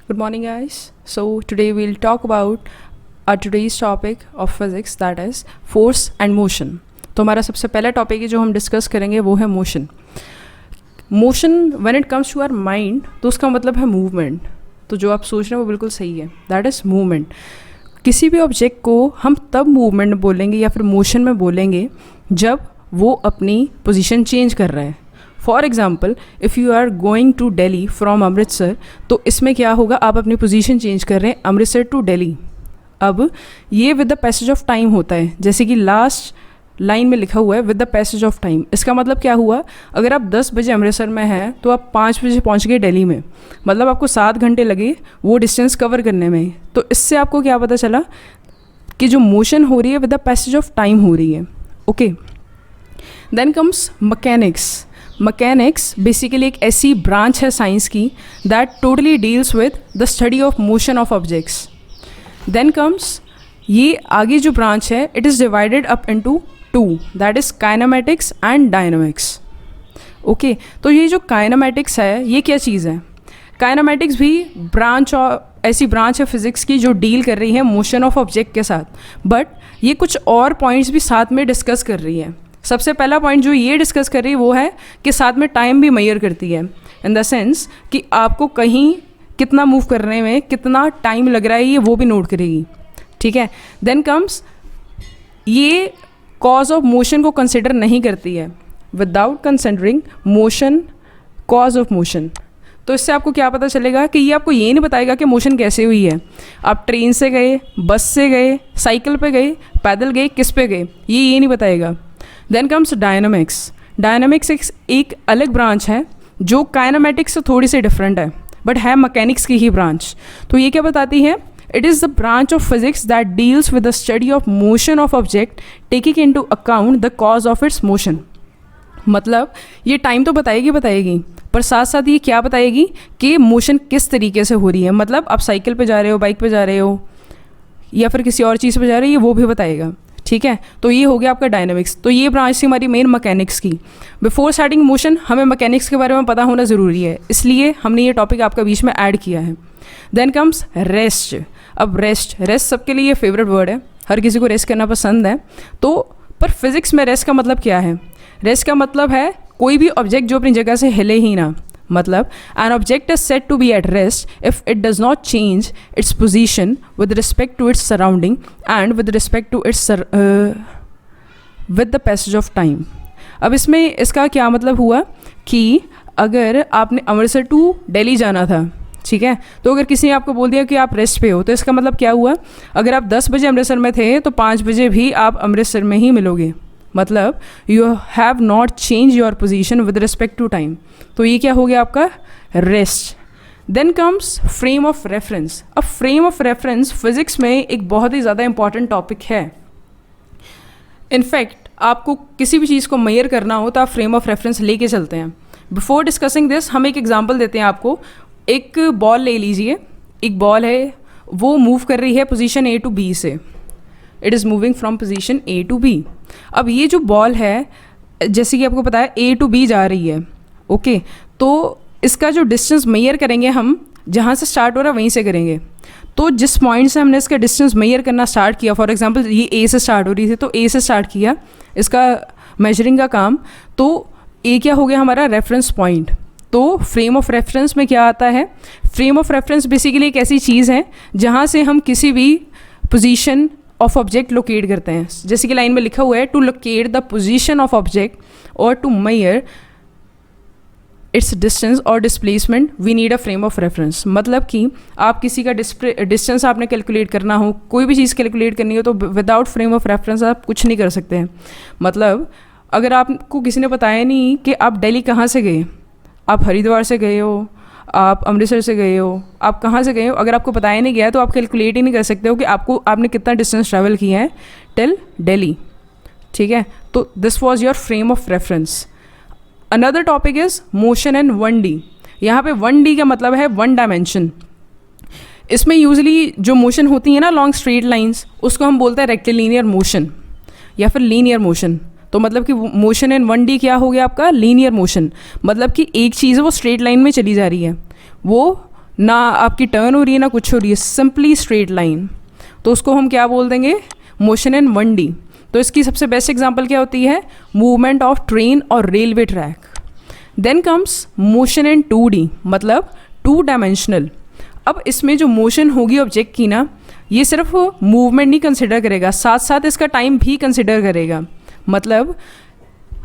Good morning, guys. So, today we'll talk about our today's topic of physics, that is force and motion. तो हमारा सबसे पहला topic है जो हम डिस्कस करेंगे वो है motion. Motion when it comes to our mind तो उसका मतलब है मूवमेंट. तो जो आप सोच रहे हैं वो बिल्कुल सही है, दैट इज़ मूवमेंट. किसी भी ऑब्जेक्ट को हम तब मूवमेंट बोलेंगे या फिर मोशन में बोलेंगे जब वो अपनी पोजीशन चेंज कर रहा है. For example, if you are going to Delhi from Amritsar, तो इसमें क्या होगा, आप अपनी पोजीशन चेंज कर रहे हैं अमृतसर टू दिल्ली. अब ये with the passage of time होता है, जैसे कि लास्ट लाइन में लिखा हुआ है with the passage of time. इसका मतलब क्या हुआ, अगर आप 10 बजे अमृतसर में हैं तो आप 5 बजे पहुंच गए दिल्ली में, मतलब आपको 7 घंटे लगे वो डिस्टेंस कवर करने में. तो इससे आपको क्या पता चला कि जो मोशन हो रही है with the passage of time हो रही है. Okay, then comes mechanics. Mechanics basically एक ऐसी ब्रांच है साइंस की that totally deals with the study of motion of objects. Then comes, ये आगे जो ब्रांच है it is divided up into two, that is kinematics and dynamics. Okay, तो ये जो काइनेमेटिक्स है ये क्या चीज़ है. काइनेमेटिक्स भी ब्रांच और ऐसी ब्रांच है फिज़िक्स की जो डील कर रही है मोशन ऑफ ऑब्जेक्ट के साथ, बट ये कुछ और पॉइंट्स भी साथ में डिस्कस कर रही है. सबसे पहला पॉइंट जो ये डिस्कस कर रही है वो है कि साथ में टाइम भी मेजर करती है, इन द सेंस कि आपको कहीं कितना मूव करने में कितना टाइम लग रहा है ये वो भी नोट करेगी. ठीक है. देन कम्स, ये कॉज ऑफ मोशन को कंसिडर नहीं करती है, without considering motion cause of motion. तो इससे आपको क्या पता चलेगा कि ये आपको ये नहीं बताएगा कि मोशन कैसे हुई है. आप ट्रेन से गए, बस से गए, साइकिल पे गए, पैदल गए, किस पे गए, ये नहीं बताएगा. Then comes dynamics. डायनामिक्स एक अलग ब्रांच है जो काइनेमेटिक्स से थोड़ी सी डिफरेंट है, बट है मैकेनिक्स की ही ब्रांच. तो ये क्या बताती है, it is the branch of physics that deals with the study of motion of object taking into account the cause of its motion. मतलब ये टाइम तो बताएगी, पर साथ साथ ये क्या बताएगी कि मोशन किस तरीके से हो रही है. मतलब आप साइकिल पे जा रहे हो, बाइक पे जा रहे हो, या फिर किसी और चीज़ पे जा रहे हो, ये वो भी बताएगा. ठीक है. तो ये हो गया आपका डायनामिक्स. तो ये ब्रांच थी हमारी मेन मैकेनिक्स की. बिफोर स्टार्टिंग मोशन हमें मैकेनिक्स के बारे में पता होना ज़रूरी है, इसलिए हमने ये टॉपिक आपका बीच में ऐड किया है. Then comes rest. अब रेस्ट सबके लिए फेवरेट वर्ड है, हर किसी को रेस्ट करना पसंद है. तो पर फिजिक्स में रेस्ट का मतलब क्या है. रेस्ट का मतलब है कोई भी ऑब्जेक्ट जो अपनी जगह से हिले ही ना. मतलब an object is said to be at rest if it does not change its position with respect to its surrounding and with respect to its with the passage of time. अब इसमें इसका क्या मतलब हुआ कि अगर आपने अमृतसर टू दिल्ली जाना था, ठीक है, तो अगर किसी ने आपको बोल दिया कि आप रेस्ट पे हो, तो इसका मतलब क्या हुआ, अगर आप 10 बजे अमृतसर में थे तो 5 बजे भी आप अमृतसर में ही मिलोगे. मतलब you have not change your position with respect to time. तो ये क्या हो गया आपका rest. Then comes frame of reference. अब फ्रेम ऑफ रेफरेंस फिजिक्स में एक बहुत ही ज़्यादा इंपॉर्टेंट टॉपिक है. इनफैक्ट आपको किसी भी चीज़ को मेजर करना हो तो आप फ्रेम ऑफ रेफरेंस लेके चलते हैं. बिफोर डिस्कसिंग दिस हम एक एग्जाम्पल देते हैं आपको. एक बॉल ले लीजिए, एक बॉल है, वो मूव कर रही है पोजीशन ए टू बी से. It is moving from position A to B. अब ये जो बॉल है, जैसे कि आपको पता है ए टू बी जा रही है. ओके, तो इसका जो डिस्टेंस मेजर करेंगे हम, जहाँ से स्टार्ट हो रहा है वहीं से करेंगे. तो जिस पॉइंट से हमने इसका डिस्टेंस मेजर करना स्टार्ट किया, फॉर एग्जांपल ये ए से स्टार्ट हो रही थी, तो ए से स्टार्ट किया इसका मेजरिंग का काम, तो ए क्या हो गया हमारा रेफरेंस पॉइंट. तो फ्रेम ऑफ रेफरेंस में क्या आता है, फ्रेम ऑफ रेफरेंस बेसिकली एक ऐसी चीज़ है जहाँ से हम किसी भी पोजीशन ऑफ ऑब्जेक्ट लोकेट करते हैं. जैसे कि लाइन में लिखा हुआ है, to locate the position of object और टू मेजर इट्स डिस्टेंस और displacement we need a frame of reference. मतलब कि आप किसी का डिस्टेंस आपने कैलकुलेट करना हो, कोई भी चीज़ कैलकुलेट करनी हो, तो विदाउट फ्रेम ऑफ रेफरेंस आप कुछ नहीं कर सकते हैं. मतलब अगर आपको किसी ने बताया नहीं कि आप दिल्ली कहाँ से गए, आप हरिद्वार से गए हो, आप अमृतसर से गए हो, आप कहाँ से गए हो, अगर आपको बताया नहीं गया तो आप कैलकुलेट ही नहीं कर सकते हो कि आपने कितना डिस्टेंस ट्रैवल किया है टिल दिल्ली. ठीक है. तो this was your frame of reference. Another topic is motion and 1D. यहाँ पे 1D का मतलब है वन डायमेंशन. इसमें यूजली जो मोशन होती है ना लॉन्ग स्ट्रेट लाइंस, उसको हम बोलते हैं रेक्टिलिनियर मोशन या फिर लीनियर मोशन. तो मतलब कि मोशन इन 1D क्या हो गया आपका लीनियर मोशन. मतलब कि एक चीज़ है वो स्ट्रेट लाइन में चली जा रही है, वो ना आपकी टर्न हो रही है ना कुछ हो रही है, सिंपली स्ट्रेट लाइन, तो उसको हम क्या बोल देंगे, मोशन इन 1D। तो इसकी सबसे बेस्ट एग्जांपल क्या होती है, मूवमेंट ऑफ ट्रेन और railway track. Then comes motion in 2D, मतलब 2 डायमेंशनल। अब इसमें जो मोशन होगी ऑब्जेक्ट की ना, ये सिर्फ मूवमेंट नहीं कंसिडर करेगा, साथ साथ इसका टाइम भी कंसिडर करेगा। मतलब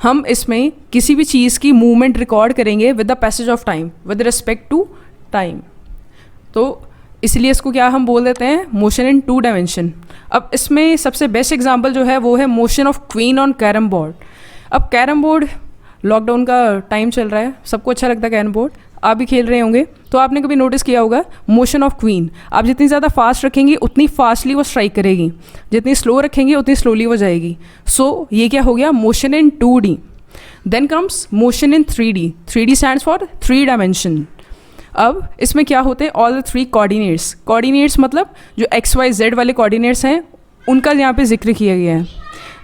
हम इसमें किसी भी चीज़ की मूवमेंट रिकॉर्ड करेंगे with the passage of time, with respect to time. तो इसलिए इसको क्या हम बोल देते हैं, मोशन इन 2 डायमेंशन। अब इसमें सबसे बेस्ट एग्जांपल जो है वो है motion of queen on carrom board. अब कैरम बोर्ड, लॉकडाउन का टाइम चल रहा है, सबको अच्छा लगता है कैरम बोर्ड, आप भी खेल रहे होंगे, तो आपने कभी नोटिस किया होगा मोशन ऑफ क्वीन, आप जितनी ज़्यादा फास्ट रखेंगे उतनी फास्टली वो स्ट्राइक करेगी, जितनी स्लो रखेंगे उतनी स्लोली वो जाएगी। सो ये क्या हो गया, motion in 2D। Then comes motion in 3D। 3D stands for 3 dimension. अब इसमें क्या होते हैं, ऑल द 3 कोऑर्डिनेट्स। कोऑर्डिनेट्स मतलब जो XYZ वाले कोऑर्डिनेट्स हैं उनका यहाँ पे जिक्र किया गया है।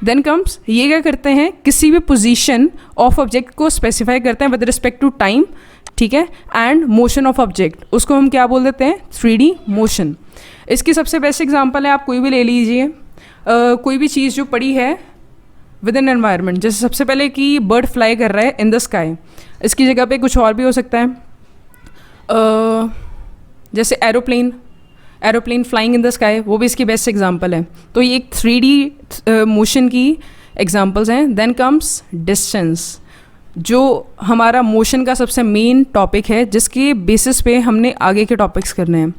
देन कम्स, ये क्या करते हैं, किसी भी पोजीशन ऑफ ऑब्जेक्ट को स्पेसिफाई करते हैं विद रिस्पेक्ट टू टाइम, ठीक है, एंड मोशन ऑफ ऑब्जेक्ट, उसको हम क्या बोल देते हैं, 3D मोशन। इसकी सबसे बेस्ट एग्जांपल है, आप कोई भी ले लीजिए, कोई भी चीज़ जो पड़ी है विद इन एनवायरनमेंट, जैसे सबसे पहले कि बर्ड फ्लाई कर रहा है इन द स्काई, इसकी जगह पे कुछ और भी हो सकता है, जैसे aeroplane flying in the sky, वो भी इसकी बेस्ट एग्जांपल है। तो ये एक 3D मोशन की एग्जांपल्स हैं। देन कम्स डिस्टेंस, जो हमारा मोशन का सबसे मेन टॉपिक है, जिसके बेसिस पे हमने आगे के टॉपिक्स करने हैं।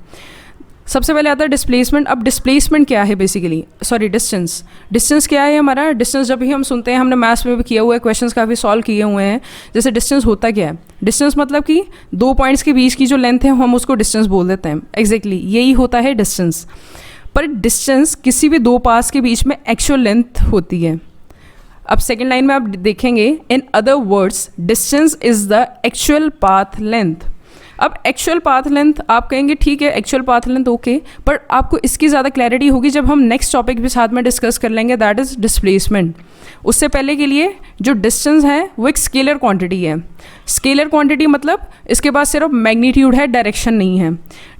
सबसे पहले आता है डिस्प्लेसमेंट। अब डिस्प्लेसमेंट क्या है बेसिकली, सॉरी डिस्टेंस क्या है हमारा। डिस्टेंस जब भी हम सुनते हैं, हमने मैथ्स में भी किया हुआ है, क्वेश्चंस काफ़ी सॉल्व किए हुए हैं, जैसे डिस्टेंस होता क्या है, डिस्टेंस मतलब कि 2 पॉइंट्स के बीच की जो लेंथ है हम उसको डिस्टेंस बोल देते हैं। एग्जैक्टली यही होता है डिस्टेंस। पर डिस्टेंस किसी भी 2 पास के बीच में एक्चुअल लेंथ होती है। अब सेकेंड लाइन में आप देखेंगे, in other words distance is the actual path length. अब एक्चुअल पाथ लेंथ आप कहेंगे ठीक है, एक्चुअल पाथ लेंथ ओके, पर आपको इसकी ज़्यादा क्लैरिटी होगी जब हम नेक्स्ट टॉपिक भी साथ में डिस्कस कर लेंगे, दैट इज़ डिस्प्लेसमेंट। उससे पहले के लिए जो डिस्टेंस है वो एक स्केलर क्वांटिटी है। स्केलर क्वांटिटी मतलब इसके पास सिर्फ मैग्नीट्यूड है, डायरेक्शन नहीं है।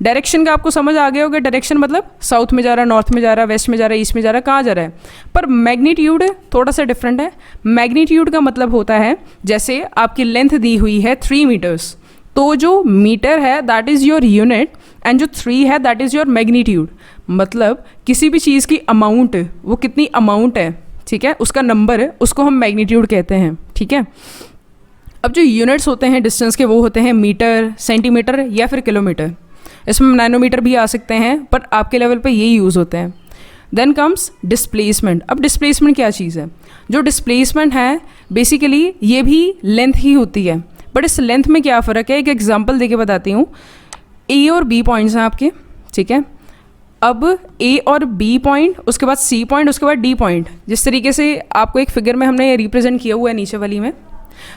डायरेक्शन का आपको समझ आ गया होगा, डायरेक्शन मतलब साउथ में जा रहा है, नॉर्थ में जा रहा है, वेस्ट में जा रहा है, ईस्ट में जा रहा है, कहाँ जा रहा है। पर मैग्नीट्यूड थोड़ा सा डिफरेंट है। मैग्नीट्यूड का मतलब होता है, जैसे आपकी लेंथ दी हुई है 3 मीटर्स, तो जो मीटर है that is your unit and जो 3 है दैट इज़ योर मैग्नीट्यूड। मतलब किसी भी चीज़ की अमाउंट, वो कितनी अमाउंट है, ठीक है, उसका नंबर है, उसको हम मैग्नीट्यूड कहते हैं, ठीक है। अब जो यूनिट्स होते हैं डिस्टेंस के, वो होते हैं मीटर, सेंटीमीटर या फिर किलोमीटर। इसमें नैनोमीटर भी आ सकते हैं, पर आपके लेवल पे यही यूज़ होते हैं। Then comes displacement. अब डिस्प्लेसमेंट क्या चीज़ है, जो डिस्प्लेसमेंट है बेसिकली ये भी लेंथ ही होती है, बट इस लेंथ में क्या फ़र्क है, एक एग्जांपल देके बताती हूँ। ए और बी पॉइंट्स हैं आपके, ठीक है। अब ए और बी पॉइंट, उसके बाद सी पॉइंट, उसके बाद डी पॉइंट, जिस तरीके से आपको एक फिगर में हमने रिप्रेजेंट किया हुआ है नीचे वाली में।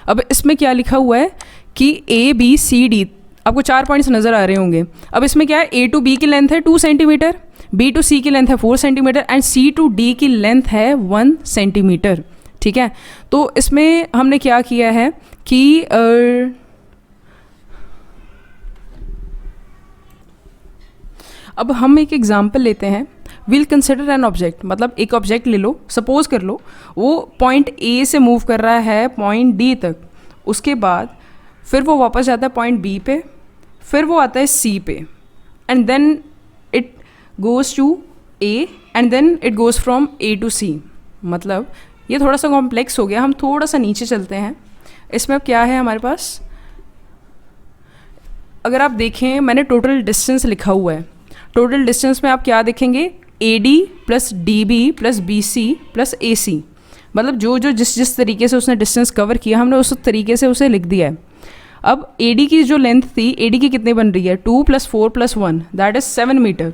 अब इसमें क्या लिखा हुआ है कि ए बी सी डी, आपको 4 पॉइंट्स नज़र आ रहे होंगे। अब इसमें क्या है, ए टू बी की लेंथ है 2 सेंटीमीटर, बी टू सी की लेंथ है 4 centimetre and C to D की लेंथ है 1 सेंटीमीटर, ठीक है। तो इसमें हमने क्या किया है कि अब हम एक एग्जांपल लेते हैं। विल कंसिडर एन ऑब्जेक्ट, मतलब एक ऑब्जेक्ट ले लो, सपोज कर लो वो पॉइंट ए से मूव कर रहा है पॉइंट डी तक, उसके बाद फिर वो वापस जाता है पॉइंट बी पे, फिर वो आता है सी पे, and then it goes to A and then it goes from A to C. मतलब ये थोड़ा सा कॉम्प्लेक्स हो गया, हम थोड़ा सा नीचे चलते हैं। इसमें अब क्या है हमारे पास, अगर आप देखें मैंने टोटल डिस्टेंस लिखा हुआ है। टोटल डिस्टेंस में आप क्या देखेंगे, AD plus DB plus BC plus AC, मतलब जो जो जिस तरीके से उसने डिस्टेंस कवर किया हमने उस तरीके से उसे लिख दिया है। अब AD की जो लेंथ थी, AD की कितनी बन रही है, 2 + 4 + 1 that is 7 metre.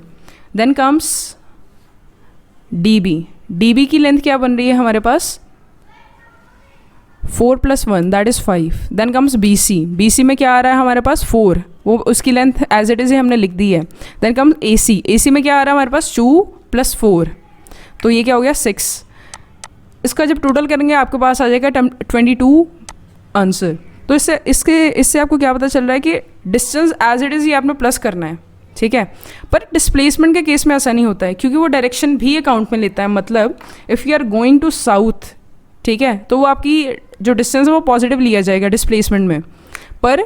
Then comes DB की लेंथ क्या बन रही है हमारे पास, 4 + 1 that is 5। Then comes BC में क्या आ रहा है हमारे पास 4, वो उसकी लेंथ एज इट इज़ हमने लिख दी है। देन कम्स AC में क्या आ रहा है हमारे पास 2 + 4, तो ये क्या हो गया 6। इसका जब टोटल करेंगे आपके पास आ जाएगा 22 आंसर। तो इससे आपको क्या पता चल रहा है कि डिस्टेंस एज इट इज़ ये आपने प्लस करना है, ठीक है। पर डिस्प्लेसमेंट के केस में ऐसा नहीं होता है, क्योंकि वो डायरेक्शन भी अकाउंट में लेता है। मतलब if you are going to south, ठीक है, तो वो आपकी जो डिस्टेंस है वो पॉजिटिव लिया जाएगा डिस्प्लेसमेंट में। पर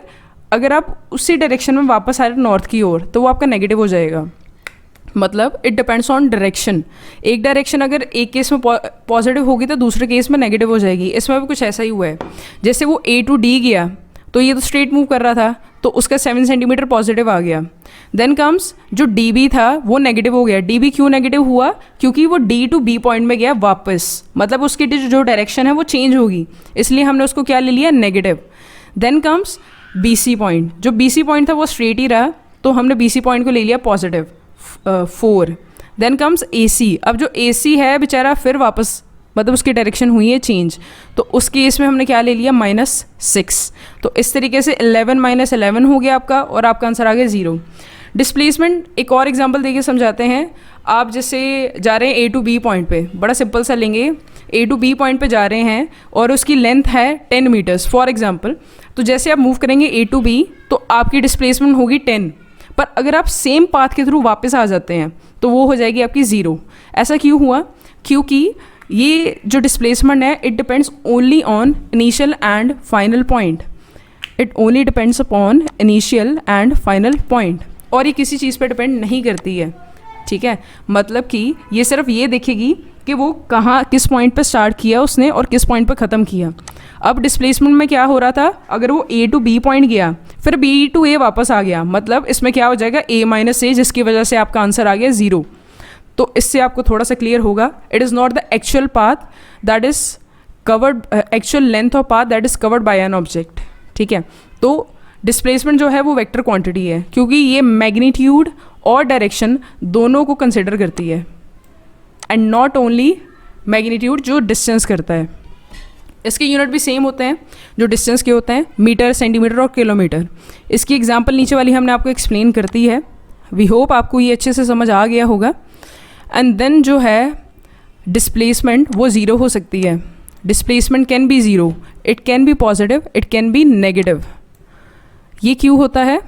अगर आप उसी डायरेक्शन में वापस आ रहे नॉर्थ की ओर, तो वो आपका नेगेटिव हो जाएगा। मतलब इट डिपेंड्स ऑन डायरेक्शन। एक डायरेक्शन अगर एक केस में पॉजिटिव होगी तो दूसरे केस में नेगेटिव हो जाएगी। इसमें भी कुछ ऐसा ही हुआ है। जैसे वो A to D गया, तो ये तो स्ट्रेट मूव कर रहा था, तो उसका 7 सेंटीमीटर पॉजिटिव आ गया। देन कम्स जो DB था वो नेगेटिव हो गया। DB क्यों नेगेटिव हुआ? क्योंकि वो D to B पॉइंट में गया वापस, मतलब उसकी जो डायरेक्शन है वो चेंज होगी, इसलिए हमने उसको क्या ले लिया? Negative. Then comes BC point. जो BC पॉइंट था वो स्ट्रेट ही रहा, तो हमने BC पॉइंट को ले लिया पॉजिटिव 4। Then comes AC। अब जो AC है बेचारा फिर वापस, मतलब उसकी डायरेक्शन हुई है चेंज, तो उस केस में हमने क्या ले लिया? -6। तो इस तरीके से 11 - 11 हो गया आपका, और आपका आंसर आ गया 0। डिस्प्लेसमेंट एक और एग्जांपल देके समझाते हैं। आप जैसे जा रहे हैं A to B पॉइंट पे, बड़ा सिंपल सा लेंगे। A to B पॉइंट पे जा रहे हैं और उसकी लेंथ है 10 मीटर्स फॉर एग्जांपल। तो जैसे आप मूव करेंगे A to B, तो आपकी डिस्प्लेसमेंट होगी 10। पर अगर आप सेम पाथ के थ्रू वापस आ जाते हैं तो वो हो जाएगी आपकी 0। ऐसा क्यों हुआ? क्योंकि ये जो डिस्प्लेसमेंट है it depends only on initial and final point. It only depends upon initial and final point, और ये किसी चीज़ पे डिपेंड नहीं करती है, ठीक है। मतलब कि ये सिर्फ ये देखेगी कि वो कहाँ, किस पॉइंट पे स्टार्ट किया उसने और किस पॉइंट पे ख़त्म किया। अब डिस्प्लेसमेंट में क्या हो रहा था? अगर वो A to B पॉइंट गया, फिर B to A वापस आ गया, मतलब इसमें क्या हो जाएगा? A - A, जिसकी वजह से आपका आंसर आ गया 0। तो इससे आपको थोड़ा सा क्लियर होगा, it is not the actual path that is covered, actual length of path that is covered by an object, ठीक है। तो डिस्प्लेसमेंट जो है वो वेक्टर क्वांटिटी है, क्योंकि ये मैग्नीट्यूड और डायरेक्शन दोनों को कंसिडर करती है, एंड नॉट ओनली मैग्नीट्यूड जो डिस्टेंस करता है। इसके यूनिट भी सेम होते हैं जो डिस्टेंस के होते हैं, मीटर, सेंटीमीटर और किलोमीटर। इसकी एग्जांपल नीचे वाली हमने आपको एक्सप्लेन करती है। वी होप आपको ये अच्छे से समझ आ गया होगा। एंड देन जो है डिस्प्लेसमेंट वो 0 हो सकती है। Displacement can be 0, it can be positive, it can be negative. ये क्यों होता है?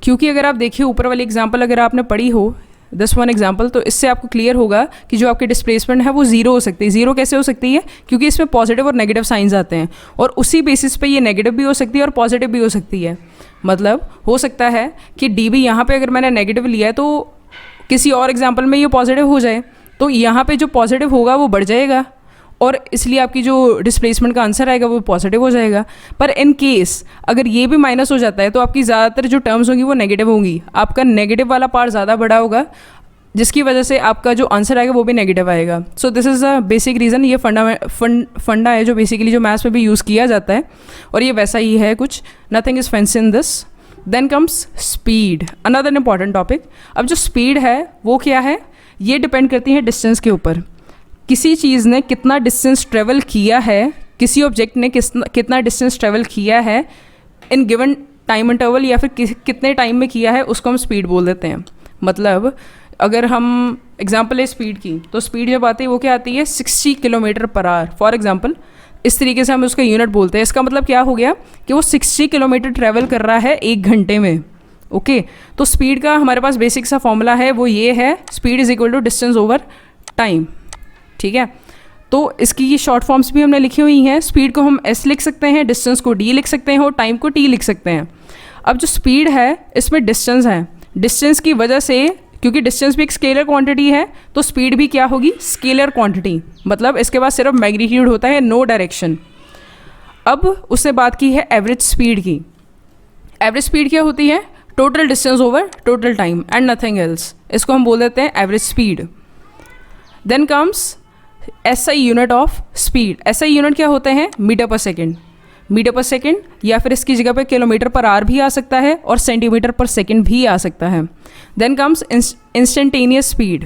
क्योंकि अगर आप देखिए ऊपर वाली एग्जांपल अगर आपने पढ़ी हो, दिस वन एग्जांपल, तो इससे आपको क्लियर होगा कि जो आपकी डिस्प्लेसमेंट है वो 0 हो सकती है। 0 कैसे हो सकती है? क्योंकि इसमें पॉजिटिव और नेगेटिव साइंस आते हैं, और उसी बेसिस पे ये नेगेटिव भी हो सकती है और पॉजिटिव भी हो सकती है। मतलब हो सकता है कि DB यहाँ पे अगर मैंने नेगेटिव लिया है तो किसी और एग्जाम्पल में ये पॉजिटिव हो जाए, तो यहाँ पे जो पॉजिटिव होगा वो बढ़ जाएगा, और इसलिए आपकी जो डिस्प्लेसमेंट का आंसर आएगा वो पॉजिटिव हो जाएगा। पर इन केस अगर ये भी माइनस हो जाता है तो आपकी ज़्यादातर जो टर्म्स होंगी वो नेगेटिव होंगी, आपका नेगेटिव वाला पार्ट ज़्यादा बड़ा होगा, जिसकी वजह से आपका जो आंसर आएगा वो भी नेगेटिव आएगा। So this is a basic reason. ये फंडा है जो बेसिकली जो मैथ्स में भी यूज़ किया जाता है, और ये वैसा ही है कुछ, nothing is fancy in this. Then comes speed, another important topic. अब जो स्पीड है वो क्या है? ये डिपेंड करती है डिस्टेंस के ऊपर। किसी चीज़ ने कितना डिस्टेंस ट्रेवल किया है, किसी ऑब्जेक्ट ने कितना डिस्टेंस ट्रेवल किया है इन गिवन टाइम इंटरवल, या फिर कितने टाइम में किया है, उसको हम स्पीड बोल देते हैं। मतलब अगर हम एग्जांपल है स्पीड की, तो स्पीड जब आती है वो क्या आती है? 60 km/h फॉर एग्जांपल। इस तरीके से हम उसका यूनिट बोलते हैं। इसका मतलब क्या हो गया कि वो 60 किलोमीटर ट्रैवल कर रहा है 1 घंटे में। ओके, तो स्पीड का हमारे पास बेसिक सा फॉर्मूला है, वो ये है, speed is equal to distance over time, ठीक है। तो इसकी ये शॉर्ट फॉर्म्स भी हमने लिखी हुई हैं। स्पीड को हम S लिख सकते हैं, डिस्टेंस को D लिख सकते हैं, और टाइम को T लिख सकते हैं। अब जो स्पीड है इसमें डिस्टेंस है, डिस्टेंस की वजह से, क्योंकि डिस्टेंस भी एक स्केलर क्वांटिटी है, तो स्पीड भी क्या होगी? Scalar quantity. मतलब इसके पास सिर्फ मैग्नीट्यूड होता है, नो डायरेक्शन। अब उसने बात की है एवरेज स्पीड की। एवरेज स्पीड क्या होती है? Total distance over total time and nothing else. इसको हम बोल देते हैं average speed. Then comes SI unit of speed. SI unit क्या होते हैं? मीटर पर सेकेंड। मीटर पर सेकेंड, या फिर इसकी जगह पे किलोमीटर पर आवर भी आ सकता है और सेंटीमीटर पर सेकेंड भी आ सकता है। Then comes instantaneous speed.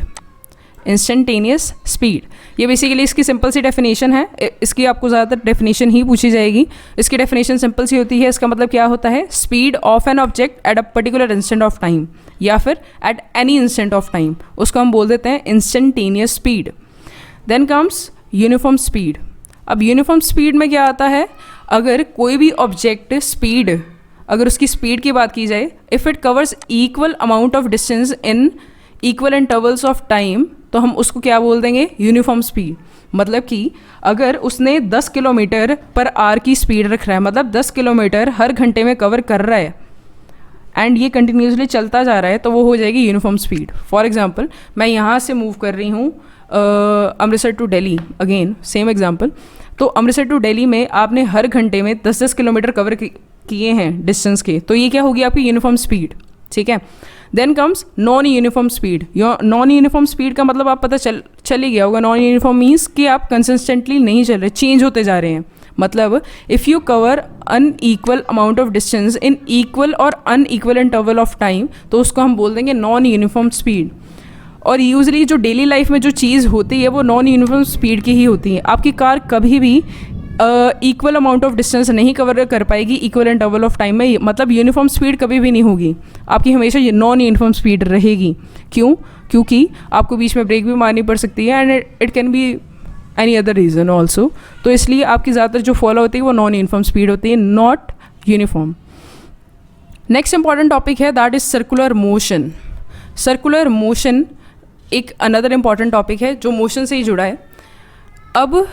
Instantaneous speed, ये बेसिकली इसकी सिंपल सी डेफिनेशन है। इसकी आपको ज़्यादातर डेफिनेशन ही पूछी जाएगी। इसकी डेफिनेशन सिंपल सी होती है। इसका मतलब क्या होता है? Speed of an object at a particular instant of time, या फिर at any instant of time, उसको हम बोल देते हैं instantaneous speed. Then comes uniform speed. अब यूनिफॉर्म स्पीड में क्या आता है? अगर कोई भी ऑब्जेक्ट स्पीड, अगर उसकी स्पीड की बात की जाए, if it covers equal amount of distance in equal intervals of time, तो हम उसको क्या बोल देंगे, यूनिफॉर्म स्पीड। मतलब कि अगर उसने 10 किलोमीटर पर आवर की स्पीड रख रहा है, मतलब 10 किलोमीटर हर घंटे में कवर कर रहा है एंड ये कंटिन्यूसली चलता जा रहा है, तो वो हो जाएगी यूनिफॉर्म स्पीड। फॉर एग्जांपल मैं यहाँ से मूव कर रही हूँ Amritsar to Delhi, again same example. तो अमृतसर टू दिल्ली में आपने हर घंटे में 10-10 किलोमीटर कवर किए हैं डिस्टेंस के, तो ये क्या होगी आपकी यूनिफॉर्म स्पीड, ठीक है। Then comes non uniform speed. Non uniform speed का मतलब आप पता चल ही गया होगा। नॉन यूनिफॉर्म मीन्स कि आप कंसिस्टेंटली नहीं चल रहे, चेंज होते जा रहे हैं। मतलब if you cover unequal amount of distance in equal और अनईक्वल इंटरवल ऑफ टाइम, तो उसको हम बोल देंगे नॉन यूनिफॉर्म स्पीड। और यूजली जो डेली लाइफ में जो चीज़ होती है वो नॉन यूनिफॉर्म स्पीड की ही होती है। आपकी कार कभी भी इक्वल अमाउंट ऑफ डिस्टेंस नहीं कवर कर पाएगी इक्वल इंटरवल ऑफ टाइम में, मतलब यूनिफॉर्म स्पीड कभी भी नहीं होगी आपकी, हमेशा ये नॉन यूनिफॉर्म स्पीड रहेगी। क्यों? क्योंकि आपको बीच में ब्रेक भी मारनी पड़ सकती है and it can be any other reason also. तो इसलिए आपकी ज़्यादातर जो फॉलो होती है वो नॉन यूनिफॉर्म स्पीड होती है, not uniform. Next important topic है that is circular motion. Circular motion एक अनदर इंपॉर्टेंट टॉपिक है जो मोशन से ही जुड़ा है। अब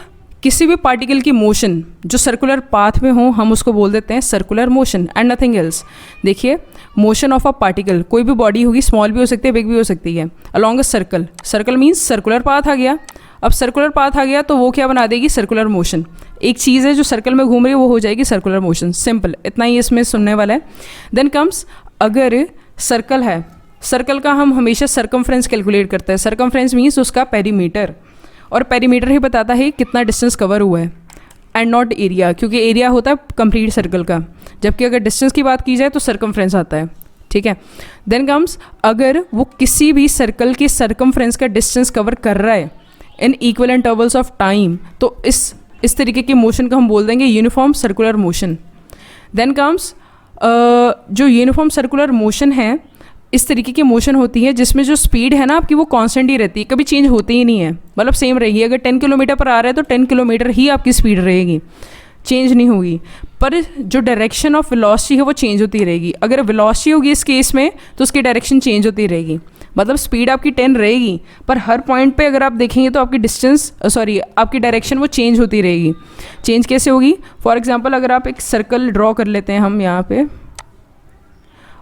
किसी भी पार्टिकल की मोशन जो सर्कुलर पाथ में हो, हम उसको बोल देते हैं circular motion and nothing else. देखिए, मोशन ऑफ अ पार्टिकल, कोई भी बॉडी होगी, स्मॉल भी हो सकती है, बिग भी हो सकती है, along a circle. Circle means circular path आ गया। अब सर्कुलर पाथ आ गया तो वो क्या बना देगी, सर्कुलर मोशन। एक चीज़ है जो सर्कल में घूम रही है वो हो जाएगी सर्कुलर मोशन। सिंपल, इतना ही इसमें सुनने वाला है। देन कम्स, अगर सर्कल है, सर्कल का हम हमेशा सर्कमफ्रेंस कैलकुलेट करते हैं। सर्कमफ्रेंस मीन्स उसका पेरीमीटर, और पेरीमीटर ही बताता है कितना डिस्टेंस कवर हुआ है एंड नॉट एरिया, क्योंकि एरिया होता है कंप्लीट सर्कल का, जबकि अगर डिस्टेंस की बात की जाए तो सर्कमफ्रेंस आता है, ठीक है। देन कम्स, अगर वो किसी भी सर्कल के सर्कमफ्रेंस का डिस्टेंस कवर कर रहा है in equal intervals of time, तो इस तरीके की मोशन को हम बोल देंगे uniform circular motion. Then comes, जो यूनिफॉर्म सर्कुलर मोशन है, इस तरीके की मोशन होती है जिसमें जो स्पीड है ना आपकी वो कांस्टेंट ही रहती है, कभी चेंज होती ही नहीं है, मतलब सेम रहेगी। अगर 10 किलोमीटर पर आ रहा है तो 10 किलोमीटर ही आपकी स्पीड रहेगी, चेंज नहीं होगी। पर जो डायरेक्शन ऑफ वेलोसिटी है वो चेंज होती रहेगी। अगर वेलोसिटी होगी इस केस में तो उसकी डायरेक्शन चेंज होती रहेगी, मतलब स्पीड आपकी 10 रहेगी, पर हर पॉइंट पे अगर आप देखेंगे तो आपकी आपकी डायरेक्शन वो चेंज होती रहेगी। चेंज कैसे होगी? फॉर एग्जांपल, अगर आप एक सर्कल ड्रॉ कर लेते हैं हम यहाँ पे,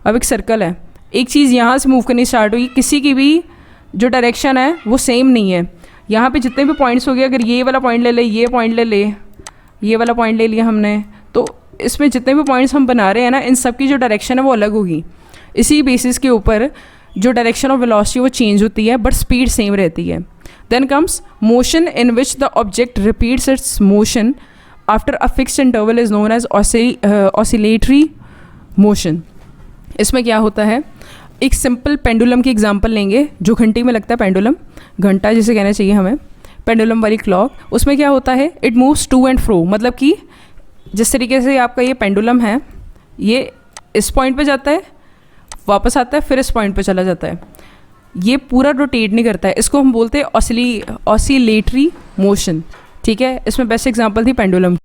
अब एक सर्कल है, एक चीज़ यहाँ से मूव करनी स्टार्ट हुई, किसी की भी जो डायरेक्शन है वो सेम नहीं है। यहाँ पे जितने भी पॉइंट्स हो गए, अगर ये वाला पॉइंट ले ले, ये पॉइंट ले ले, ये वाला पॉइंट ले लिया हमने, तो इसमें जितने भी पॉइंट्स हम बना रहे हैं ना, इन सब की जो डायरेक्शन है वो अलग होगी। इसी बेसिस के ऊपर जो डायरेक्शन ऑफ वेलोसिटी वो चेंज होती है, बट स्पीड सेम रहती है। Then comes motion in which the object repeats its motion after a fixed interval is known as oscillatory motion. इसमें क्या होता है, एक सिंपल पेंडुलम की एग्जांपल लेंगे, जो घंटी में लगता है पेंडुलम, घंटा जिसे कहना चाहिए हमें, पेंडुलम वाली क्लॉक। उसमें क्या होता है, it moves to and fro, मतलब कि जिस तरीके से आपका ये पेंडुलम है, ये इस पॉइंट पे जाता है, वापस आता है, फिर इस पॉइंट पे चला जाता है, ये पूरा रोटेट नहीं करता है। इसको हम बोलते हैं ऑसिलेटरी मोशन, ठीक है। इसमें बेस्ट एग्जांपल थी पेंडुलम।